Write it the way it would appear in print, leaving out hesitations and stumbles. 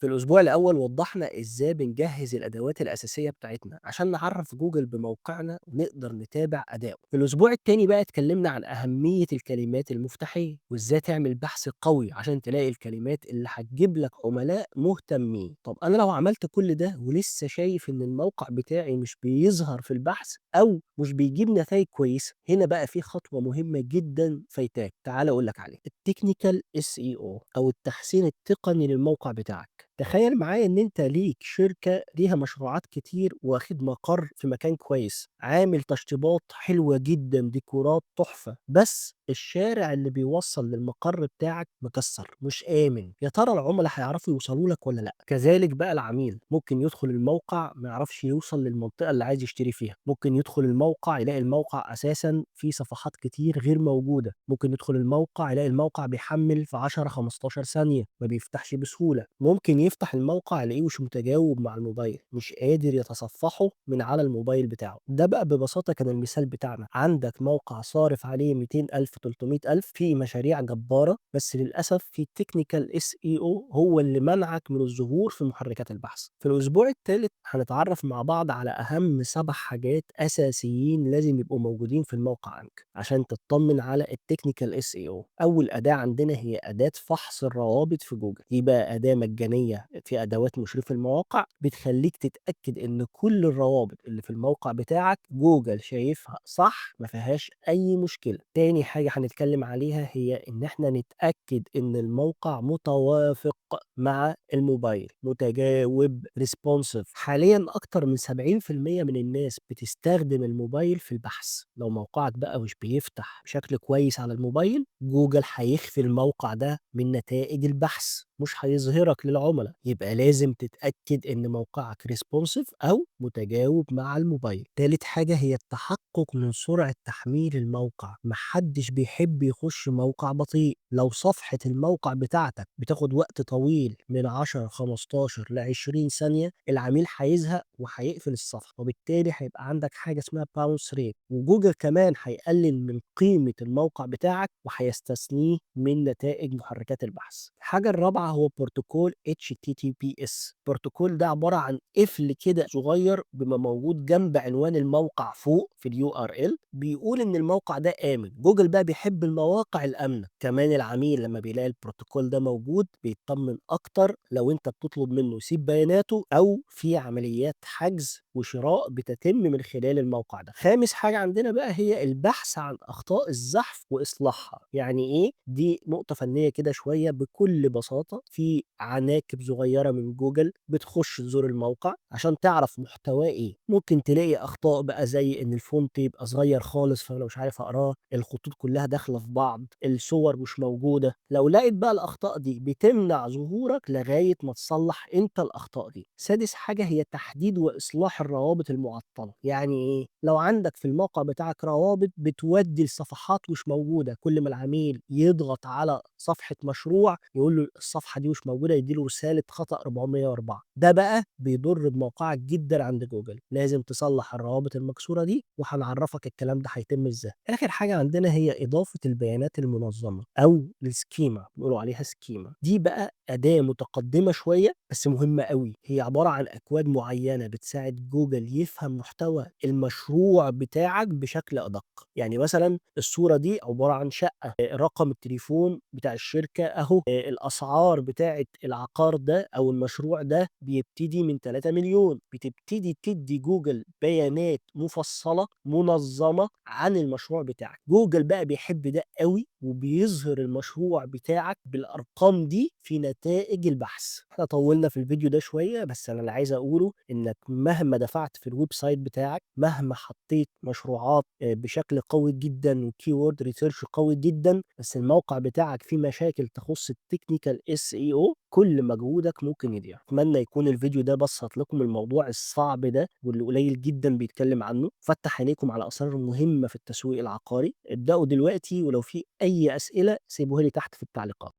في الأسبوع الأول وضحنا إزاي بنجهز الأدوات الأساسية بتاعتنا عشان نعرف جوجل بموقعنا ونقدر نتابع أدائه. في الأسبوع التاني بقى اتكلمنا عن أهمية الكلمات المفتاحية وإزاي تعمل بحث قوي عشان تلاقي الكلمات اللي هتجيب لك عملاء مهتمين. طب أنا لو عملت كل ده ولسه شايف إن الموقع بتاعي مش بيظهر في البحث أو مش بيجيب نتائج كويسة، هنا بقى في خطوة مهمة جدا فايتاك. تعال أقول لك عليها: التكنيكال اس اي او التحسين التقني للموقع بتاعك. تخيل معايا ان انت ليك شركة ليها مشروعات كتير، واخد مقر في مكان كويس، عامل تشطيبات حلوة جدا، ديكورات تحفة، بس الشارع اللي بيوصل للمقر بتاعك مكسر مش آمن. يا ترى العملاء هيعرفوا يوصلوا لك ولا لا؟ كذلك بقى العميل ممكن يدخل الموقع ما يعرفش يوصل للمنطقة اللي عايز يشتري فيها، ممكن يدخل الموقع يلاقي الموقع أساسا فيه صفحات كتير غير موجودة، ممكن يدخل الموقع يلاقي الموقع بيحمل في 10 15 ثانية، ما بيفتحش بسهولة، ممكن يفتح الموقع يلاقيه مش متجاوب مع الموبايل، مش قادر يتصفحه من على الموبايل بتاعه. ده بقى ببساطة كان المثال بتاعنا. عندك موقع صارف عليه 200,000 300,000 في مشاريع جبارة، بس للأسف في تكنيكال اس اي او هو اللي منعك من الظهور في محركات البحث. في الأسبوع الثالث هنتعرف مع بعض على أهم 7 حاجات أساسيين لازم يبقوا موجودين في الموقع عندك عشان تطمن على التكنيكال اس اي او. أول أداة عندنا هي أداة فحص الروابط في جوجل. دي بقى أداة مجانية في أدوات مشرف المواقع، بتخليك تتأكد إن كل الروابط اللي في الموقع بتاعك جوجل شايفها صح، ما فيهاش أي مشكلة. تاني حاجة هنتكلم عليها هي إن إحنا نتأكد إن الموقع متوافق مع الموبايل، متجاوب، ريسبونسيف. حاليا أكتر من 70% من الناس بتستخدم الموبايل في البحث. لو موقعك بقى مش بيفتح بشكل كويس على الموبايل، جوجل هيخفي الموقع ده من نتائج البحث، مش هيظهرك للعملاء. يبقى لازم تتأكد إن موقعك ريسبونسيف أو متجاوب مع الموبايل. تالت حاجة هي التحقق من سرعة تحميل الموقع. محدش بيحب يخش موقع بطيء. لو صفحة الموقع بتاعتك بتاخد وقت طويل من 10 15 ل 20 ثانية، العميل هيزهق وهيقفل الصفحة، وبالتالي هيبقى عندك حاجة اسمها باونس ريت، وجوجل كمان هيقلل من قيمة الموقع بتاعك وهيستثنيه من نتائج محركات البحث. الحاجة الرابعة هو بروتوكول HTTPS. البروتوكول ده عبارة عن قفل كده صغير بيبقى موجود جنب عنوان الموقع فوق في اليو ار ال، بيقول ان الموقع ده امن. جوجل بقى بيحب المواقع الامنه. كمان العميل لما بيلاقي البروتوكول ده موجود بيطمن اكتر لو انت بتطلب منه يسيب بياناته او في عمليات حجز وشراء بتتم من خلال الموقع ده. خامس حاجه عندنا بقى هي البحث عن اخطاء الزحف واصلاحها. يعني ايه؟ دي نقطه فنيه كده شويه. بكل بساطه في عناكب صغيره من جوجل بتخش تزور الموقع عشان تعرف محتواه ايه. ممكن تلاقي اخطاء بقى زي ان الفونت يبقى صغير خالص فانا مش عارف اقراه، الخطوط كلها داخله في بعض، الصور مش موجوده. لو لقيت بقى الاخطاء دي بتمنع ظهورك لغايه ما تصلح انت الاخطاء دي. سادس حاجه هي تحديد واصلاح الروابط المعطله. يعني ايه؟ لو عندك في الموقع بتاعك روابط بتودي لصفحات مش موجوده، كل ما العميل يضغط على صفحه مشروع يقول له الصفحه دي مش موجوده، يديله رساله خطأ 404. ده بقى بيضر بموقعك جدا عند جوجل. لازم تصلح الروابط المكسوره دي وهنعرفك الكلام ده هيتم ازاي. اخر حاجه عندنا هي اضافه البيانات المنظمه او السكيما، بيقولوا عليها سكيما. دي بقى اداه متقدمه شويه بس مهمه قوي. هي عباره عن اكواد معينه بتساعد جوجل يفهم محتوى المشروع بتاعك بشكل ادق. يعني مثلا الصوره دي عباره عن شقه، رقم التليفون بتاع الشركه اهو، الاسعار بتاعه العقار ده او المشروع ده بيبتدي من 3 مليون. بتبتدي تدي جوجل بيانات مفصله منظمه عن المشروع بتاعك. جوجل بقى بيحب ده قوي وبيظهر المشروع بتاعك بالارقام دي في نتائج البحث. احنا طولنا في الفيديو ده شويه، بس انا اللي عايز اقوله انك مهما دفعت في الويب سايت بتاعك، مهما حطيت مشروعات بشكل قوي جدا وكي وورد ريسيرش قوي جدا، بس الموقع بتاعك فيه مشاكل تخص التكنيكال اس اي او، كل مجهودك ممكن يضيع. اتمنى يكون الفيديو ده بسط لكم الموضوع الصعب ده واللي قليل جدا بيتكلم عنه، فتح عينيكم على اسرار مهمه في التسويق العقاري. ابداوا دلوقتي، ولو في اي اسئله سيبوها لي تحت في التعليقات.